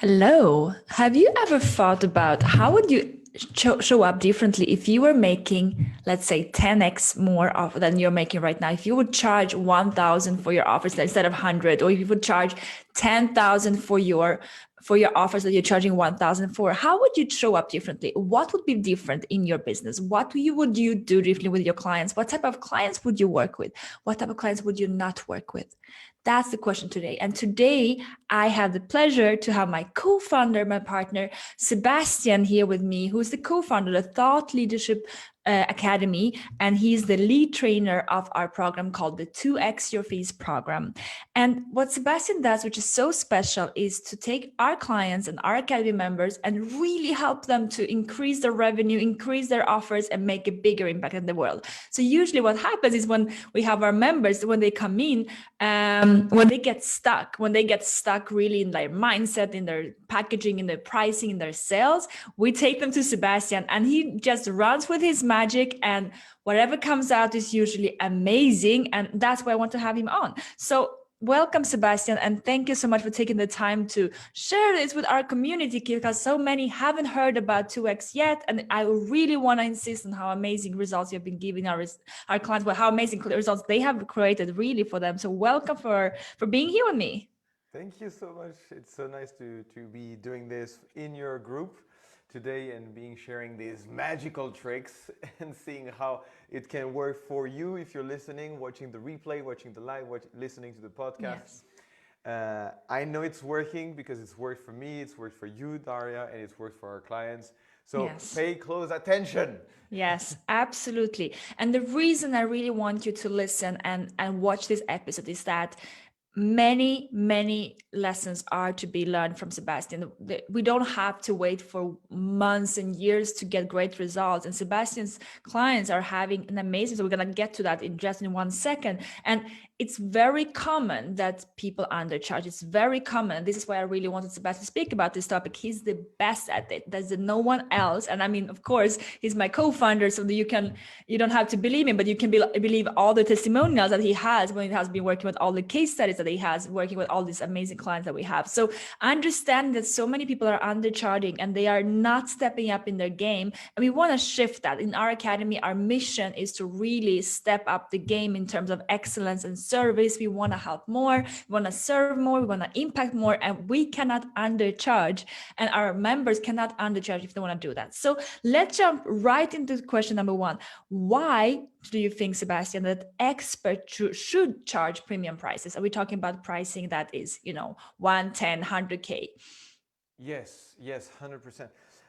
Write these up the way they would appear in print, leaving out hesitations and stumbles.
Hello. Have you ever thought about how would you show up differently if you were making, let's say, 10x more than you're making right now? If you would charge 1,000 for your offers instead of 100, or if you would charge 10,000 for your offers that you're charging 1,000 for, how would you show up differently? What would be different in your business? Would you do differently with your clients? What type of clients would you work with? What type of clients would you not work with? That's the question today. And today I have the pleasure to have my co-founder, my partner, Sébastien here with me, who's the co-founder of the Thought Leadership Academy. And he's the lead trainer of our program called the 2X Your Fees program. And what Sébastien does, which is so special, is to take our clients and our Academy members and really help them to increase their revenue, increase their offers, and make a bigger impact in the world. So usually what happens is when we have our members, when they come in, when they get stuck really in their mindset, in their packaging, in their pricing, in their sales, we take them to Sébastien and he just runs with his magic, and whatever comes out is usually amazing. And that's why I want to have him on. So welcome, Sébastien, and thank you so much for taking the time to share this with our community, because so many haven't heard about 2X yet. And I really want to insist on how amazing results you've been giving our clients, well, how amazing results they have created really for them. So welcome for being here with me. Thank you so much. It's so nice to be doing this in your group today and being sharing these magical tricks and seeing how it can work for you if you're listening, watching the replay, watching the live, listening to the podcast. Yes. I know it's working because it's worked for me, it's worked for you, Daria, and it's worked for our clients. So Yes. pay close attention. Yes, absolutely. And the reason I really want you to listen and watch this episode is that many lessons are to be learned from Sébastien. We don't have to wait for months and years to get great results, and Sébastien's clients are having an amazing, so we're going to get to that in just in 1 second. And it's very common that people undercharge. It's very common. This is why I really wanted Sébastien to speak about this topic. He's the best at it. There's no one else. And I mean, of course, he's my co-founder, so that you don't have to believe him, but you can believe all the testimonials that he has when he has been working with all the case studies that he has, working with all these amazing clients that we have. So understand that so many people are undercharging and they are not stepping up in their game. And we want to shift that. In our academy, our mission is to really step up the game in terms of excellence and service. We want to help more, we want to serve more, we want to impact more, and we cannot undercharge. And our members cannot undercharge if they want to do that. So let's jump right into question number one. Why do you think, Sébastien, that experts should charge premium prices? Are we talking about pricing that is, 1, 10, 100K? Yes, 100%.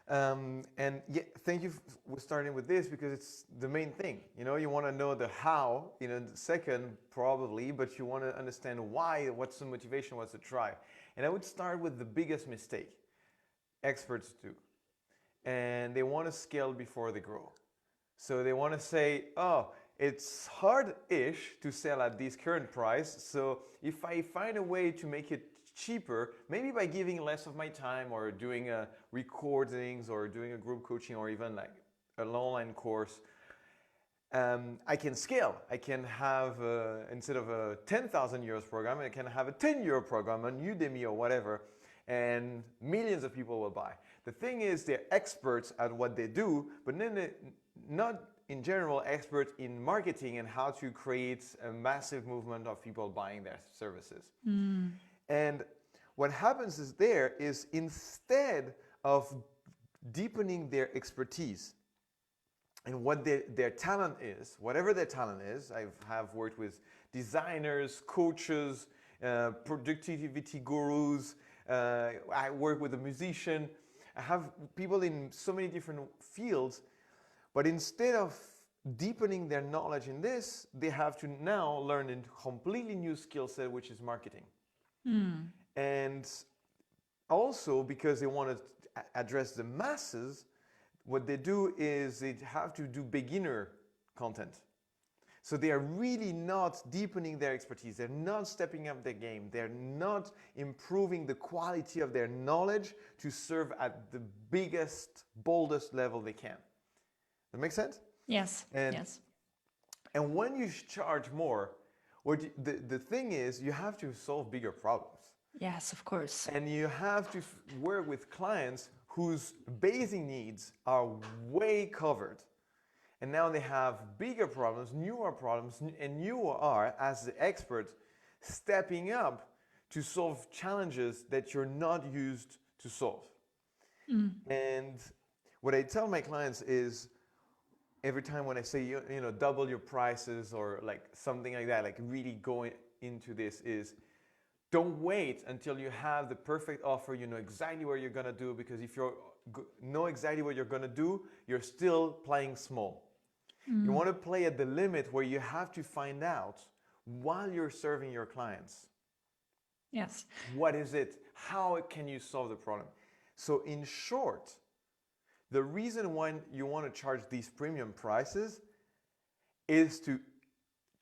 And yeah, thank you for starting with this because it's the main thing. You want to know the how, the second probably, but you want to understand why, what's the motivation, what's the try. And I would start with the biggest mistake experts do. And they want to scale before they grow. So they want to say, oh, it's hard-ish to sell at this current price. So if I find a way to make it cheaper, maybe by giving less of my time or doing recordings or doing a group coaching or even like an online course, I can scale. I can have, instead of a 10,000 euros program, I can have a 10 euro program on Udemy or whatever, and millions of people will buy. The thing is, they're experts at what they do, but then they're not in general experts in marketing and how to create a massive movement of people buying their services. And what happens is instead of deepening their expertise and what their talent is, whatever their talent is, I have worked with designers, coaches, productivity gurus, I work with a musician, I have people in so many different fields, but instead of deepening their knowledge in this, they have to now learn a completely new skill set, which is marketing. And also because they want to address the masses, what they do is they have to do beginner content. So they are really not deepening their expertise. They're not stepping up their game. They're not improving the quality of their knowledge to serve at the biggest, boldest level they can. That makes sense? Yes. Yes. And when you charge more, the thing is you have to solve bigger problems. Yes, of course. And you have to work with clients whose basic needs are way covered. And now they have bigger problems, newer problems, and you are, as the expert, stepping up to solve challenges that you're not used to solve. And what I tell my clients is, every time when I say, double your prices or like something like that, like really going into this, is don't wait until you have the perfect offer, you know exactly what you're gonna do, because if you know exactly what you're gonna do, you're still playing small. You want to play at the limit where you have to find out while you're serving your clients. Yes. What is it? How can you solve the problem? So in short, the reason why you want to charge these premium prices is to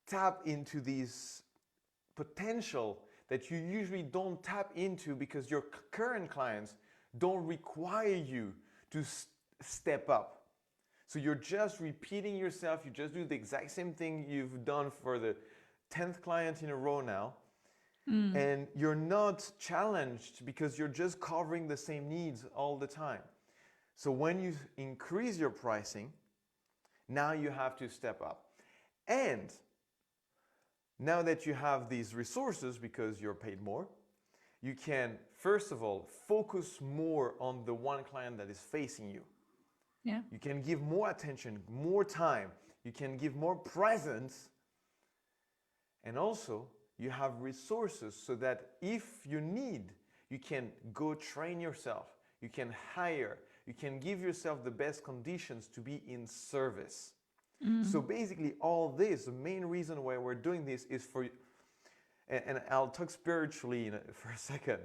tap into these potential that you usually don't tap into because your current clients don't require you to step up. So you're just repeating yourself. You just do the exact same thing you've done for the 10th client in a row now. And you're not challenged because you're just covering the same needs all the time. So when you increase your pricing, now you have to step up. And now that you have these resources because you're paid more, you can, first of all, focus more on the one client that is facing you. Yeah. You can give more attention, more time. You can give more presence. And also, you have resources so that if you need, you can go train yourself. You can hire. You can give yourself the best conditions to be in service. So basically, all this, the main reason why we're doing this is for, and I'll talk spiritually for a second,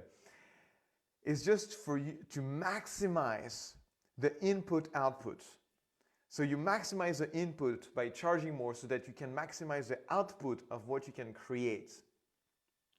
is just for you to maximize the input output. So you maximize the input by charging more so that you can maximize the output of what you can create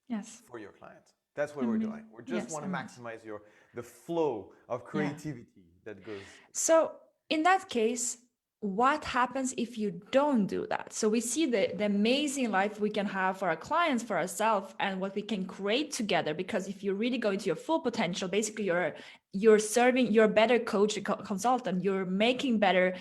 Yes. for your clients. That's what we're doing. We just Yes, want to amazing. maximize the flow of Yeah. creativity that goes. So in that case, what happens if you don't do that? So we see the amazing life we can have for our clients, for ourselves, and what we can create together. Because if you really go into your full potential, basically you're serving, you're a better coach, consultant, you're making better,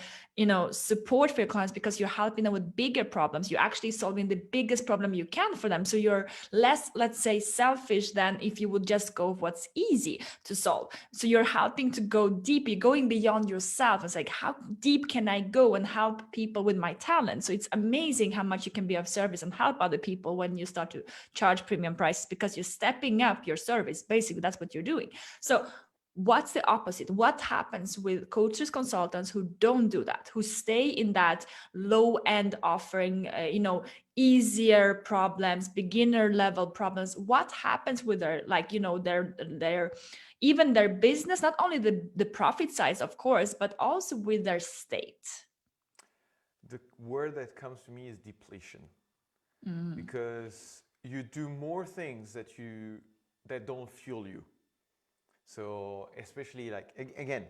support for your clients because you're helping them with bigger problems. You're actually solving the biggest problem you can for them. So you're less, let's say, selfish than if you would just go with what's easy to solve. So you're helping to go deep, you're going beyond yourself. It's like, how deep can I go and help people with my talent? So it's amazing how much you can be of service and help other people when you start to charge premium prices, because you're stepping up your service. Basically, that's what you're doing. So what's the opposite? What happens with coaches, consultants who don't do that, who stay in that low end offering, easier problems, beginner level problems? What happens with their, their even their business, not only the profit size, of course, but also with their state? The word that comes to me is depletion, because you do more things that don't fuel you. So especially again,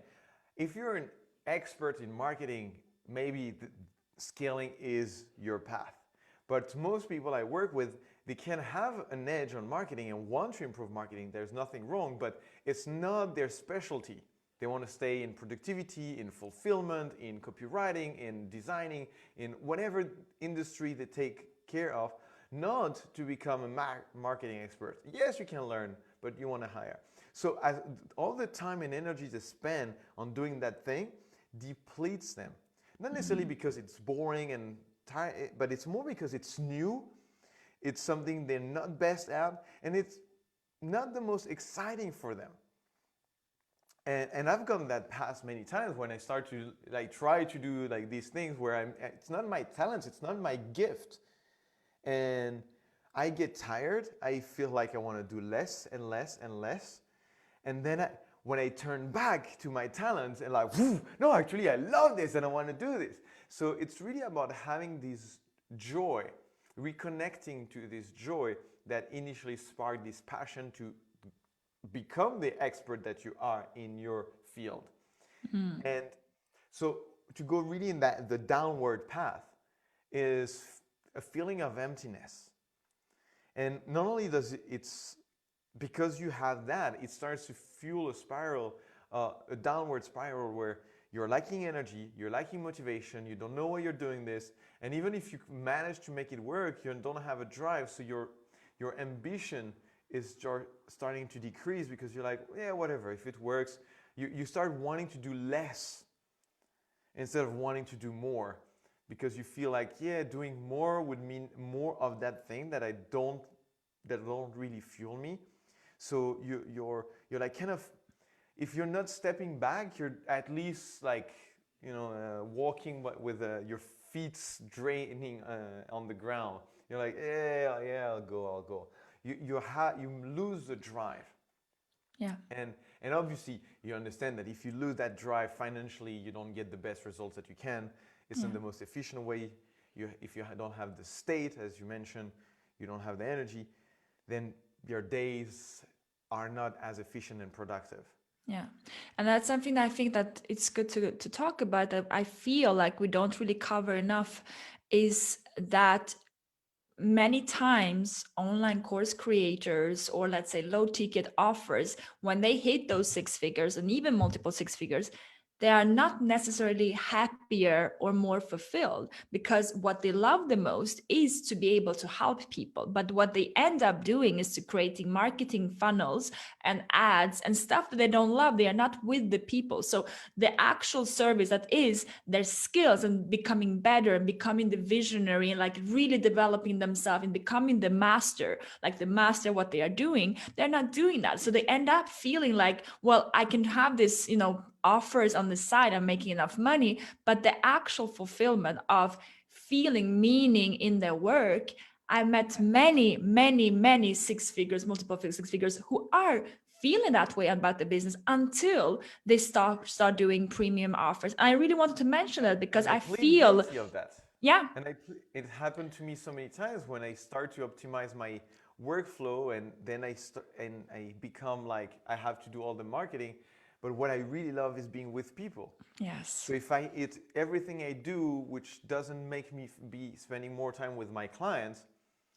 if you're an expert in marketing, maybe scaling is your path. But most people I work with, they can have an edge on marketing and want to improve marketing. There's nothing wrong, but it's not their specialty. They want to stay in productivity, in fulfillment, in copywriting, in designing, in whatever industry they take care of, not to become a marketing expert. Yes, you can learn, but you want to hire. So all the time and energy they spend on doing that thing depletes them. Not necessarily because it's boring and tired, but it's more because it's new, it's something they're not best at, and it's not the most exciting for them. And I've gone that path many times when I start to try to do these things where it's not my talents, it's not my gift. And I get tired, I feel like I want to do less and less and less. And then when I turn back to my talents and no, actually I love this and I want to do this. So it's really about having this joy, reconnecting to this joy that initially sparked this passion to become the expert that you are in your field. And so to go really in the downward path is a feeling of emptiness. And not only does it's because you have that, it starts to fuel a spiral, a downward spiral where you're lacking energy, you're lacking motivation, you don't know why you're doing this, and even if you manage to make it work, you don't have a drive, so your ambition is starting to decrease because you're like, yeah, whatever, if it works, you start wanting to do less instead of wanting to do more, because you feel like, yeah, doing more would mean more of that thing that don't really fuel me. So you're like kind of, if you're not stepping back, you're at least like, walking with your feet draining on the ground. You're like, yeah, I'll go. You lose the drive. Yeah. And obviously you understand that if you lose that drive financially, you don't get the best results that you can. It's in the most efficient way. If you don't have the state, as you mentioned, you don't have the energy, then your days are not as efficient and productive. Yeah. And that's something that I think that it's good to talk about, that I feel like we don't really cover enough, is that many times online course creators, or let's say low ticket offers, when they hit those 6 figures and even multiple 6 figures, they are not necessarily happier or more fulfilled, because what they love the most is to be able to help people. But what they end up doing is to creating marketing funnels and ads and stuff that they don't love. They are not with the people. So the actual service, that is their skills and becoming better and becoming the visionary and like really developing themselves and becoming the master, like the master what they are doing, they're not doing that. So they end up feeling like, well, I can have this, offers on the side, I'm making enough money, but the actual fulfillment of feeling meaning in their work, I met many 6 figures, multiple 6 figures, who are feeling that way about the business until they start doing premium offers. I really wanted to mention that because And I I plead feel, guilty of that. yeah, And it happened to me so many times when I start to optimize my workflow, and then I become like, I have to do all the marketing. But what I really love is being with people. yes, So if everything I do, which doesn't make me be spending more time with my clients,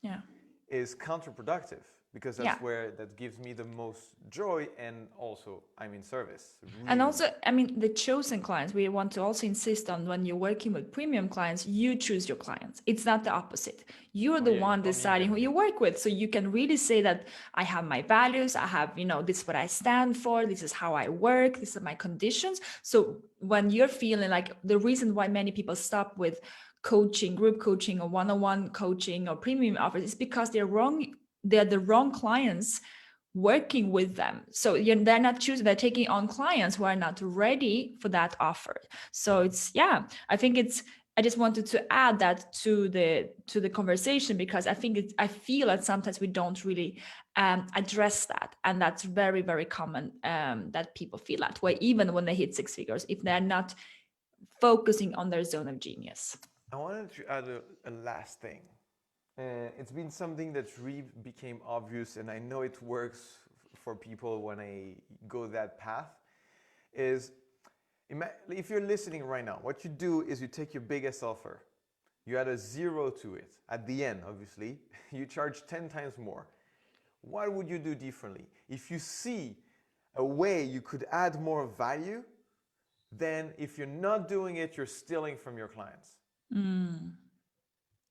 yeah. is counterproductive, because Yeah. that gives me the most joy, and also I'm in service. And Really. also, I mean, the chosen clients, we want to also insist on, when you're working with premium clients, you choose your clients. It's not the opposite. You're Oh the yeah, one only you deciding can who you work with. So you can really say that I have my values, I have, this is what I stand for, this is how I work, these are my conditions. So when you're feeling like, the reason why many people stop with coaching, group coaching, or one-on-one coaching or premium offers is because they're the wrong clients working with them. So they're not choosing, they're taking on clients who are not ready for that offer. So I think I just wanted to add that to the conversation, because I feel that sometimes we don't really address that, and that's very, very common, that people feel that way even when they hit 6 figures, if they're not focusing on their zone of genius. I wanted to add a last thing. It's been something that really became obvious, and I know it works for people when I go that path, is if you're listening right now, what you do is you take your biggest offer, you add a 0 to it. At the end, obviously, you charge 10 times more. What would you do differently? If you see a way you could add more value, then if you're not doing it, you're stealing from your clients.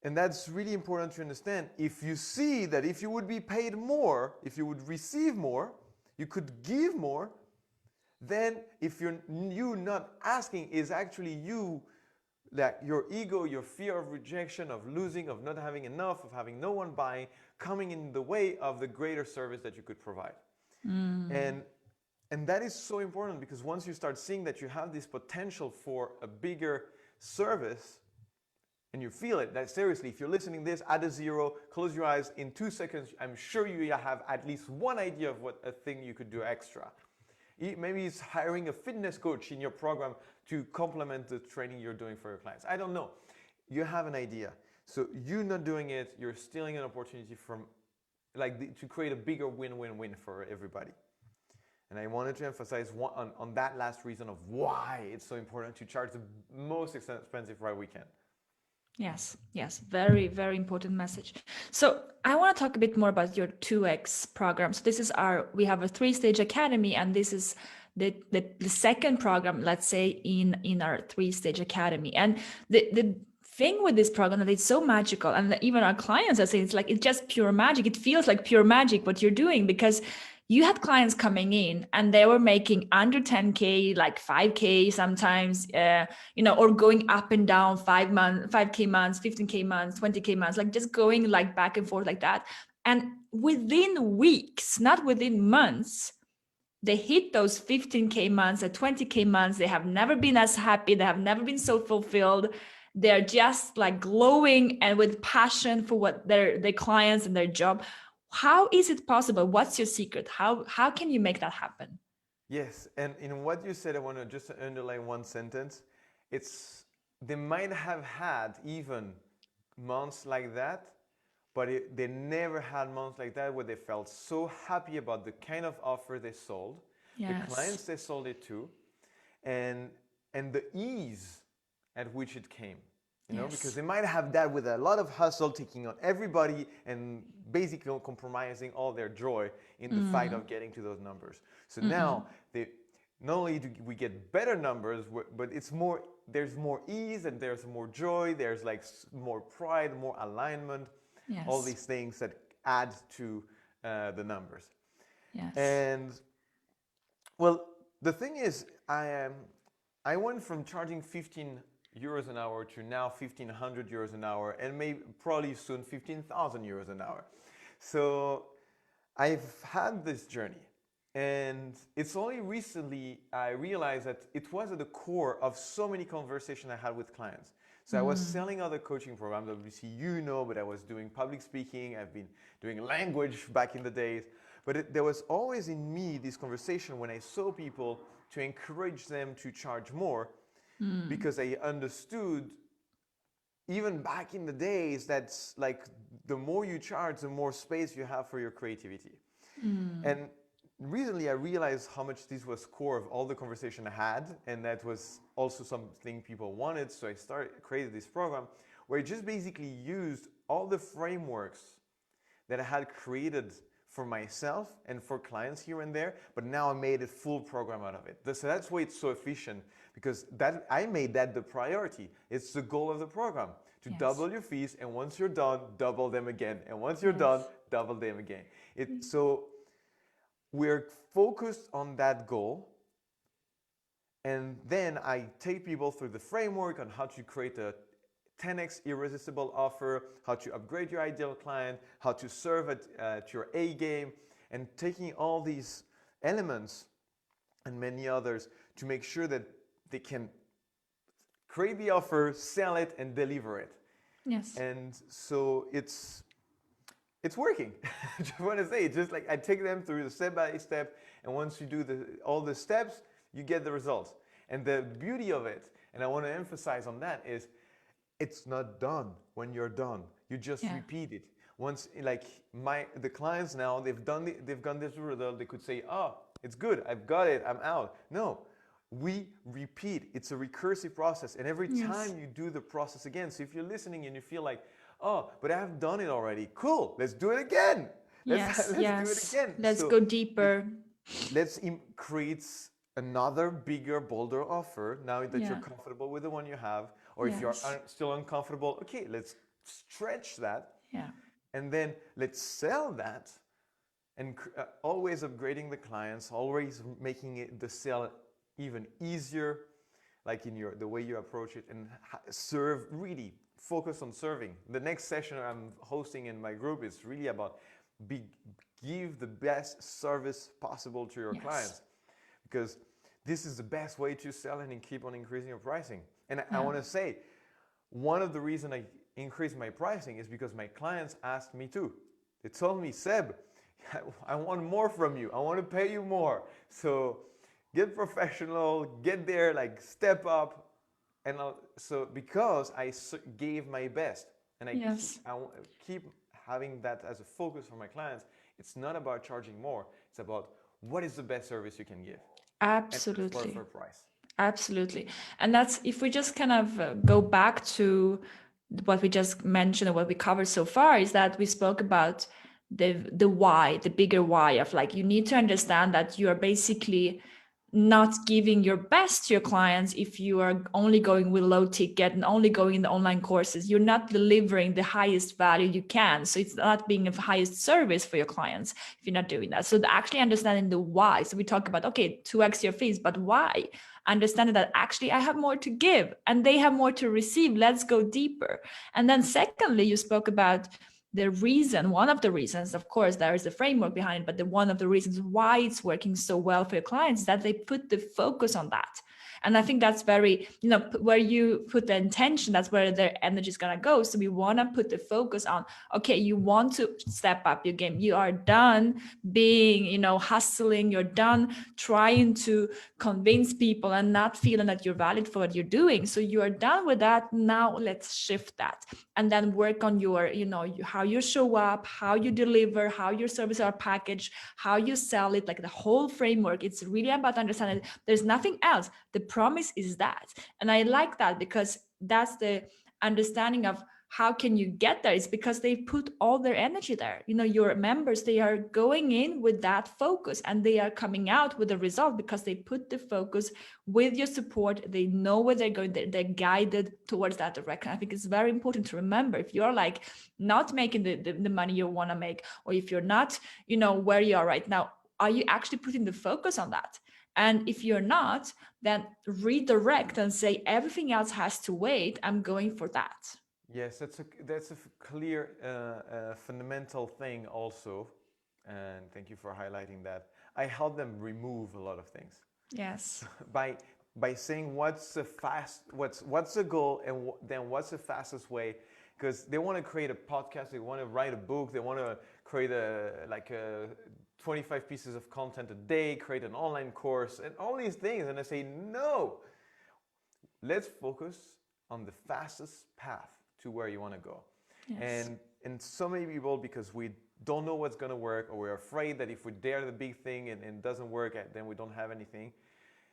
And that's really important to understand. If you see that if you would be paid more, if you would receive more, you could give more, then if you not asking is actually you, like your ego, your fear of rejection, of losing, of not having enough, of having no one buying, coming in the way of the greater service that you could provide. And that is so important, because once you start seeing that you have this potential for a bigger service, and you feel it, that seriously, if you're listening to this, add a 0, close your eyes, in 2 seconds, I'm sure you have at least one idea of what a thing you could do extra. Maybe it's hiring a fitness coach in your program to complement the training you're doing for your clients. I don't know. You have an idea. So you're not doing it, you're stealing an opportunity from, to create a bigger win-win-win for everybody. And I wanted to emphasize on that last reason of why it's so important to charge the most expensive ride we can. Yes, yes, very, very important message. So I want to talk a bit more about your 2X program. So this is we have a 3-stage academy, and this is the second program, let's say, in our 3-stage academy. And the thing with this program that it's so magical, and even our clients are saying it's just pure magic. It feels like pure magic what you're doing, because you had clients coming in and they were making under 10K, like 5K sometimes, or going up and down 5K months, 15K months, 20K months, like just going like back and forth like that. And within weeks, not within months, they hit those 15K months, or 20K months. They have never been as happy. They have never been so fulfilled. They're just like glowing and with passion for what their clients and their job. How is it possible? What's your secret? How can you make that happen? Yes, and in what you said, I want to just underline one sentence. It's they might have had even months like that, but they never had months like that where they felt so happy about the kind of offer they sold, the Yes. clients they sold it to, and the ease at which it came. Because Yes. they might have that with a lot of hustle, taking on everybody and basically compromising all their joy in the fight of getting to those numbers. So now they not only do we get better numbers, but there's more ease and there's more joy, there's like more pride, more alignment, all Yes. these things that add to the numbers. Yes. And well, the thing is, I went from charging 15 euros an hour to now 1,500 euros an hour, and maybe probably soon 15,000 euros an hour. So I've had this journey, and it's only recently I realized that it was at the core of so many conversations I had with clients. So I was selling other coaching programs, obviously but I was doing public speaking, I've been doing language back in the days. But there was always in me this conversation when I saw people to encourage them to charge more, because I understood even back in the days that's like the more you charge, the more space you have for your creativity. And recently I realized how much this was core of all the conversation I had, and that was also something people wanted. So I created this program where I just basically used all the frameworks that I had created for myself and for clients here and there, but now I made a full program out of it. So that's why it's so efficient, because I made that the priority. It's the goal of the program, to Yes. double your fees, and once you're done, double them again. And once you're done, Yes. double them again. So we're focused on that goal. And then I take people through the framework on how to create a 10x irresistible offer, how to upgrade your ideal client, how to serve at your A game, and taking all these elements and many others to make sure that they can create the offer, sell it, and deliver it. Yes. And so it's working. I just want to say, just like I take them through the step by step, and once you do all the steps, you get the results. And the beauty of it, and I want to emphasize on that, is it's not done when you're done. You just Yeah. repeat it. Once, like the clients now, they've gone this result. They could say, "Oh, it's good. I've got it. I'm out." No, we repeat. It's a recursive process, and every Yes. time you do the process again. So if you're listening and you feel like, "Oh, but I have done it already. Cool. Let's do it again. Let's Yes. let's do it Yes. again." Let's So go it deeper. let's create another bigger, bolder offer now that you're Yeah. comfortable with the one you have. Or if you're Yes. still uncomfortable, okay, let's stretch that, Yeah. and then let's sell that, and always upgrading the clients, always making the sale even easier, like in the way you approach it, and serve, really focus on serving. The next session I'm hosting in my group is really about give the best service possible to your Yes. clients, because this is the best way to sell and keep on increasing your pricing. And I Yeah. want to say, one of the reasons I increased my pricing is because my clients asked me to. They told me, Seb, I want more from you. I want to pay you more. So get professional, get there, like step up. And so because I gave my best, and Yes. I keep having that as a focus for my clients, it's not about charging more. It's about what is the best service you can give, and that's worth Absolutely. our price. Absolutely. And that's, if we just kind of go back to what we just mentioned and what we covered so far is that we spoke about the why, the bigger why of like, you need to understand that you are basically not giving your best to your clients if you are only going with low ticket and only going in the online courses. You're not delivering the highest value you can. So it's not being of highest service for your clients if you're not doing that. So actually understanding the why. So we talk about, okay, 2x your fees, but why? Understanding that actually I have more to give and they have more to receive. Let's go deeper. And then secondly, you spoke about the reason, one of the reasons, of course, there is a framework behind it, but one of the reasons why it's working so well for your clients is that they put the focus on that. And I think that's very, where you put the intention, that's where their energy is going to go. So we want to put the focus on, okay, you want to step up your game. You are done being, hustling. You're done trying to convince people and not feeling that you're valid for what you're doing. So you are done with that. Now let's shift that and then work on your, how you show up, how you deliver, how your services are packaged, how you sell it, like the whole framework. It's really about understanding there's nothing else. The promise is that. And I like that because that's the understanding of how can you get there. It's because they put all their energy there. Your members, they are going in with that focus and they are coming out with a result because they put the focus with your support. They know where they're going. They're guided towards that direction. I think it's very important to remember, if you're like not making the money you want to make, or if you're not, where you are right now, are you actually putting the focus on that? And if you're not, then redirect and say everything else has to wait. I'm going for that. Yes, that's a clear fundamental thing also, and thank you for highlighting that. I help them remove a lot of things. Yes. By saying what's the goal, and then what's the fastest way, because they want to create a podcast, they want to write a book, they want to create a 25 pieces of content a day, create an online course, and all these things, and I say no. Let's focus on the fastest path to where you want to go. Yes. And so many people, because we don't know what's going to work, or we're afraid that if we dare the big thing and it doesn't work, then we don't have anything.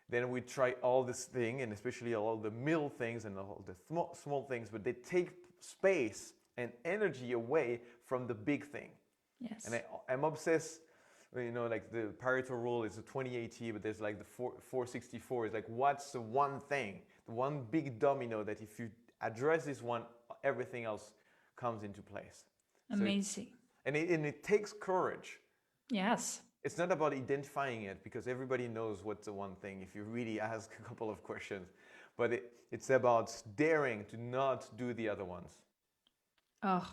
Then we try all this thing, and especially all the middle things and all the small things, but they take space and energy away from the big thing. Yes. And I'm obsessed, like the Pareto rule is the 20/80, but there's like the 4/64. It's like, what's the one thing, the one big domino that if you address this one, everything else comes into place. Amazing. So it takes courage. Yes. It's not about identifying it, because everybody knows what's the one thing if you really ask a couple of questions. But it's about daring to not do the other ones. Oh,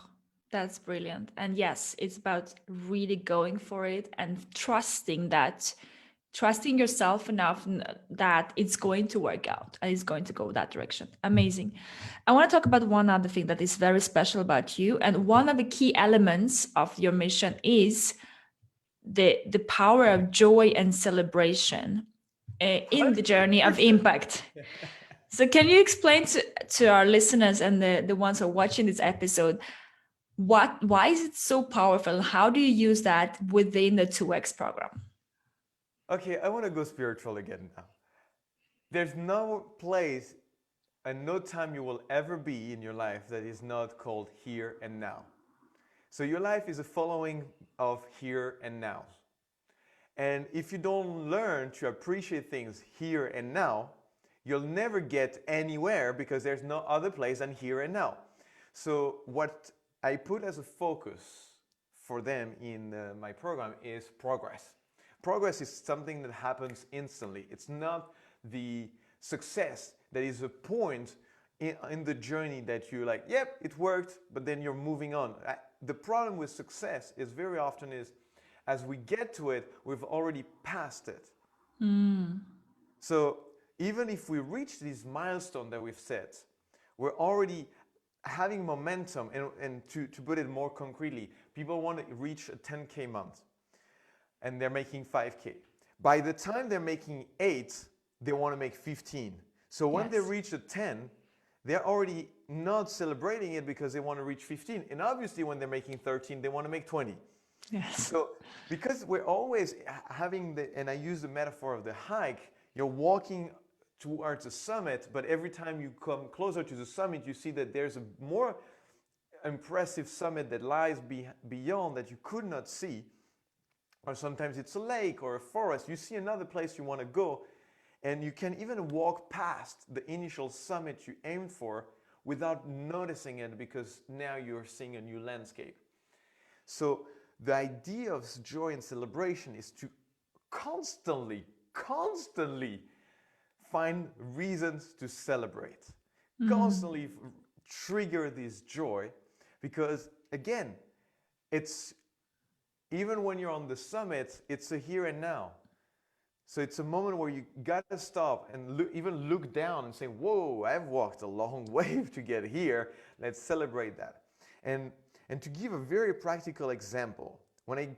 that's brilliant. And yes, it's about really going for it and trusting yourself enough that it's going to work out and it's going to go that direction. Amazing. I want to talk about one other thing that is very special about you. And one of the key elements of your mission is the power of joy and celebration in the journey of impact. So can you explain to our listeners and the ones who are watching this episode, why is it so powerful? How do you use that within the 2X program? Okay, I want to go spiritual again now. There's no place and no time you will ever be in your life that is not called here and now. So your life is a following of here and now. And if you don't learn to appreciate things here and now, you'll never get anywhere, because there's no other place than here and now. So what I put as a focus for them in my program is progress. Progress is something that happens instantly. It's not the success that is a point in the journey that you're like, yep, it worked, but then you're moving on. The problem with success is very often is, as we get to it, we've already passed it. So even if we reach this milestone that we've set, we're already having momentum. And to put it more concretely, people want to reach a 10K month and they're making 5K. By the time they're making 8, they want to make 15. So when they reach a 10, they're already not celebrating it because they want to reach 15. And obviously when they're making 13, they want to make 20. Yes. So because we're always having and I use the metaphor of the hike, you're walking towards the summit, but every time you come closer to the summit, you see that there's a more impressive summit that lies beyond that you could not see. Or sometimes it's a lake or a forest. You see another place you want to go, and you can even walk past the initial summit you aimed for without noticing it, because now you're seeing a new landscape. So the idea of joy and celebration is to constantly find reasons to celebrate. Constantly trigger this joy, because again, it's even when you're on the summit, it's a here and now. So it's a moment where you gotta stop and even look down and say, whoa, I've walked a long way to get here. Let's celebrate that. And to give a very practical example, when I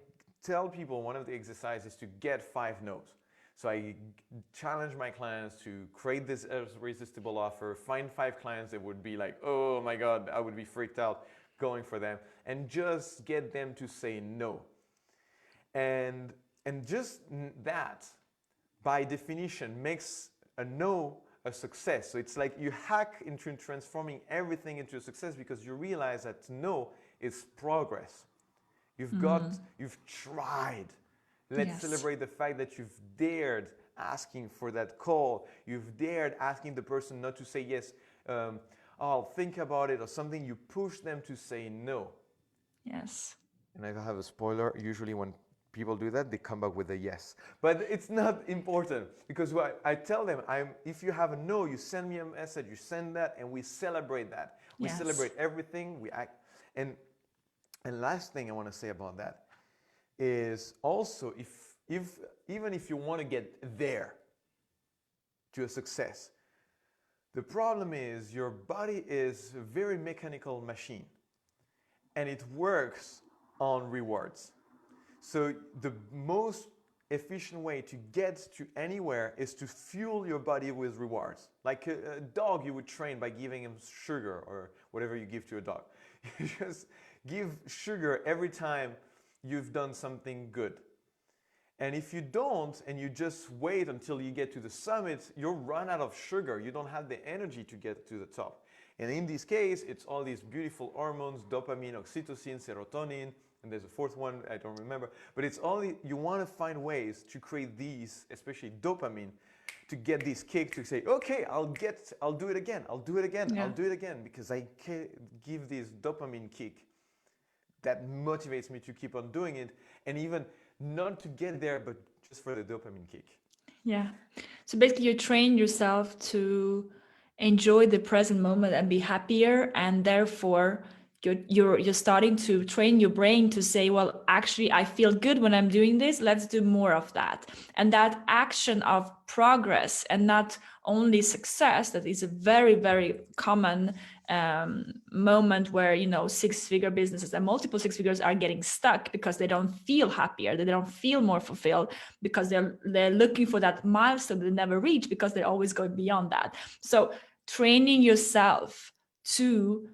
tell people one of the exercises is to get 5 no's. So I challenge my clients to create this irresistible offer, find 5 clients that would be like, oh my God, I would be freaked out going for them, and just get them to say no. And just that, by definition, makes a no a success. So it's like you hack into transforming everything into a success, because you realize that no is progress. You've tried. Let's celebrate the fact that you've dared asking for that call. You've dared asking the person not to say yes, I'll think about it, or something. You push them to say no. Yes. And I have a spoiler. Usually when people do that, they come back with a yes. But it's not important, because what I tell them, if you have a no, you send me a message, you send that, and we celebrate that. We celebrate everything. We act. And last thing I want to say about that is also, even if you want to get there to a success, the problem is your body is a very mechanical machine, and it works on rewards. So the most efficient way to get to anywhere is to fuel your body with rewards. Like a dog you would train by giving him sugar or whatever you give to a dog. You just give sugar every time you've done something good. And if you don't, and you just wait until you get to the summit, you'll run out of sugar. You don't have the energy to get to the top. And in this case, it's all these beautiful hormones, dopamine, oxytocin, serotonin, and there's a fourth one, I don't remember. But it's all, you want to find ways to create these, especially dopamine, to get this kick to say, okay, I'll do it again, I'll do it again, I'll do it again, because I can give this dopamine kick that motivates me to keep on doing it, and even not to get there, but just for the dopamine kick. Yeah. So basically you train yourself to enjoy the present moment and be happier, and therefore you're starting to train your brain to say, well, actually I feel good when I'm doing this, let's do more of that. And that action of progress and not only success, that is a very, very common moment where, 6-figure businesses and multiple 6 figures are getting stuck because they don't feel happier, they don't feel more fulfilled, because they're looking for that milestone they never reach, because they're always going beyond that. So training yourself to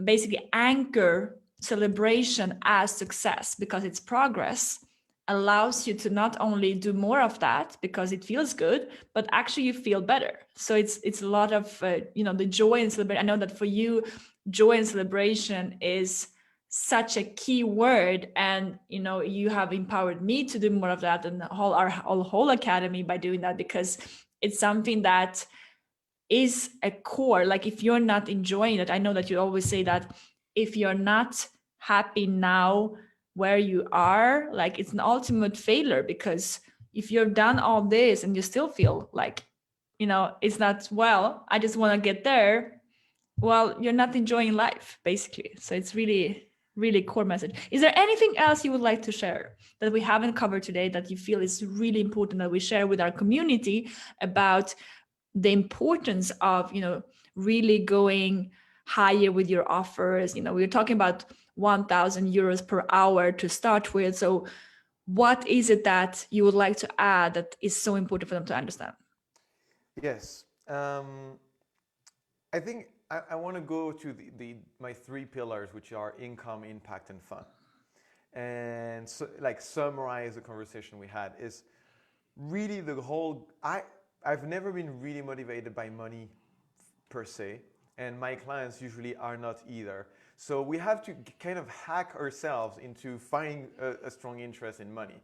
basically anchor celebration as success, because it's progress, allows you to not only do more of that because it feels good, but actually you feel better. So it's a lot of the joy and celebration. I know that for you, joy and celebration is such a key word, and you have empowered me to do more of that, and our whole academy, by doing that, because it's something that is a core. Like, if you're not enjoying it, I know that you always say that if you're not happy now where you are, like, it's an ultimate failure, because if you've done all this and you still feel like, it's not, well, I just want to get there, well, you're not enjoying life, basically. So it's really, really core message. Is there anything else you would like to share that we haven't covered today that you feel is really important that we share with our community about the importance of really going higher with your offers? We're talking about 1,000 euros per hour to start with. So what is it that you would like to add that is so important for them to understand? Yes, I think I want to go to my 3 pillars, which are income, impact, and fun. And so, like, summarize the conversation we had, is really the whole, I I've never been really motivated by money per se, and my clients usually are not either. So we have to kind of hack ourselves into finding a strong interest in money.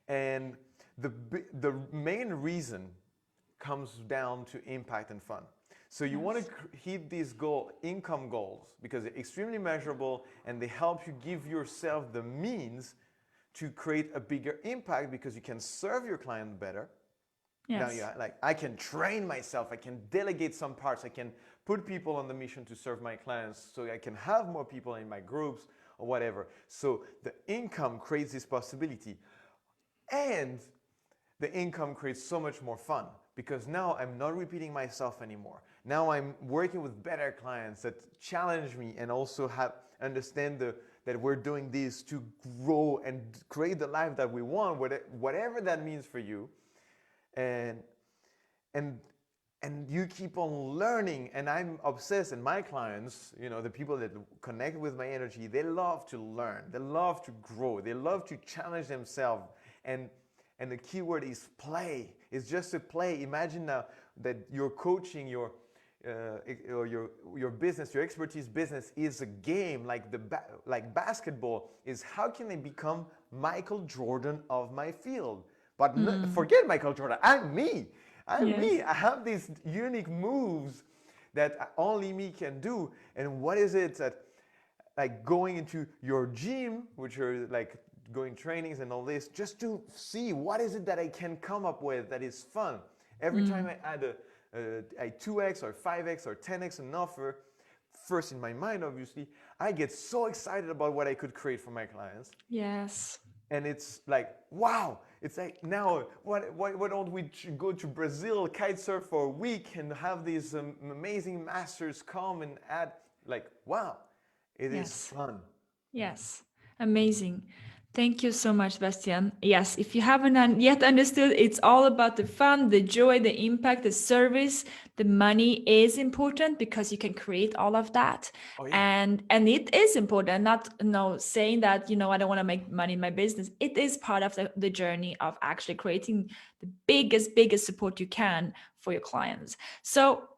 And the main reason comes down to impact and fun. So you want to hit these income goals, because they're extremely measurable and they help you give yourself the means to create a bigger impact, because you can serve your client better. Now, I can train myself, I can delegate some parts, I can put people on the mission to serve my clients, so I can have more people in my groups or whatever. So the income creates this possibility. And the income creates so much more fun, because now I'm not repeating myself anymore. Now I'm working with better clients that challenge me and also understand that we're doing this to grow and create the life that we want, whatever that means for you. And you keep on learning, and I'm obsessed, and my clients, the people that connect with my energy, they love to learn, they love to grow, they love to challenge themselves. And the key word is play. It's just a play. Imagine now that you're coaching your business, your expertise business is a game, like basketball is, how can I become Michael Jordan of my field? But forget Michael Jordan, I'm me. Me. I have these unique moves that only me can do. And what is it that, like going into your gym, which are like going trainings and all this, just to see what is it that I can come up with that is fun. Every time I add a 2x or 5x or 10x an offer, first in my mind, obviously, I get so excited about what I could create for my clients. Yes. And it's like, wow, it's like, now, why don't we go to Brazil, kite surf for a week and have these amazing masters come and add, like, wow, it is fun. Yes, amazing. Thank you so much, Bastian. Yes, if you haven't yet understood, it's all about the fun, the joy, the impact, the service. The money is important because you can create all of that. Oh, yeah. And it is important, not saying that, I don't want to make money in my business. It is part of the journey of actually creating the biggest support you can for your clients. So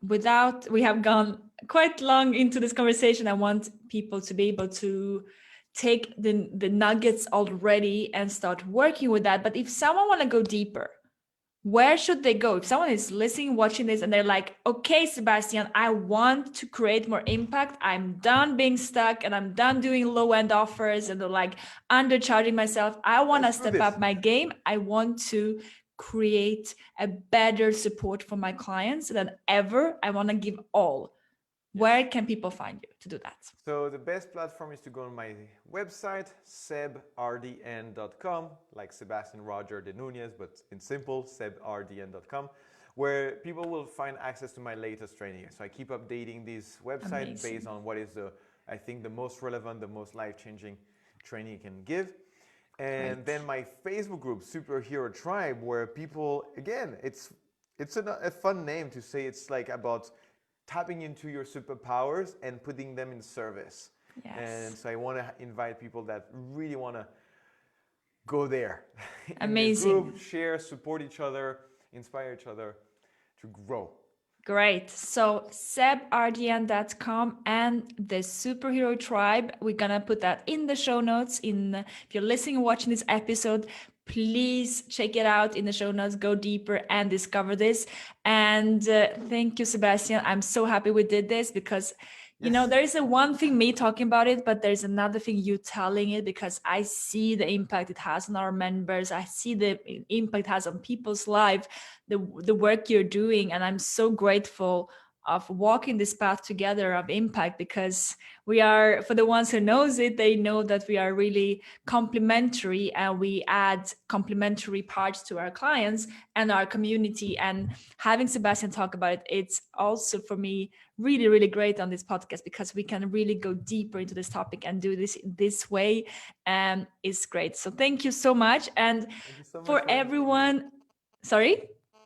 we have gone quite long into this conversation. I want people to be able to take the nuggets already and start working with that. But if someone want to go deeper, where should they go? If someone is listening, watching this, and they're like, okay, Sebastian, I want to create more impact. I'm done being stuck and I'm done doing low-end offers and like undercharging myself. I want to step up my game. I want to create a better support for my clients than ever. I want to give all. Where can people find you to do that? So the best platform is to go on my website, sebrdn.com, like Sébastien Roger de Nunez, but in simple, sebrdn.com, where people will find access to my latest training. So I keep updating this website based on what is I think the most relevant, the most life-changing training you can give. And then my Facebook group, Superhero Tribe, where people, again, it's a fun name to say. It's like about tapping into your superpowers and putting them in service. Yes. And so I want to invite people that really want to go there. Amazing. In this group, share, support each other, inspire each other to grow. Great. So sebrdn.com and the Superhero Tribe. We're going to put that in the show notes. If you're listening and watching this episode, please check it out in the show notes, go deeper and discover this. And thank you, Sebastian. I'm so happy we did this because there is one thing me talking about it, but there's another thing you telling it, because I see the impact it has on our members. I see the impact it has on people's life, the work you're doing. And I'm so grateful of walking this path together of impact, because we are, for the ones who knows it, they know that we are really complementary and we add complementary parts to our clients and our community. And having Sebastian talk about it, it's also for me really, really great on this podcast, because we can really go deeper into this topic and do this way. It's great. So thank you so much. And Thank you so much for everyone, sorry?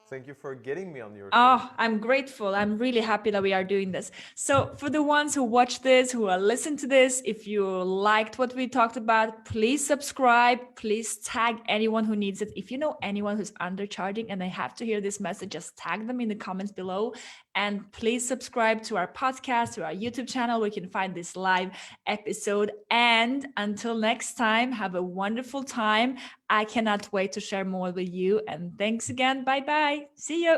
Thank you for getting me on your show. Oh, I'm grateful. I'm really happy that we are doing this. So, for the ones who watch this, who are listening to this, if you liked what we talked about, please subscribe. Please tag anyone who needs it. If you know anyone who's undercharging and they have to hear this message, just tag them in the comments below. And please subscribe to our podcast, to our YouTube channel, where you can find this live episode. And until next time, have a wonderful time. I cannot wait to share more with you. And thanks again. Bye bye. See you.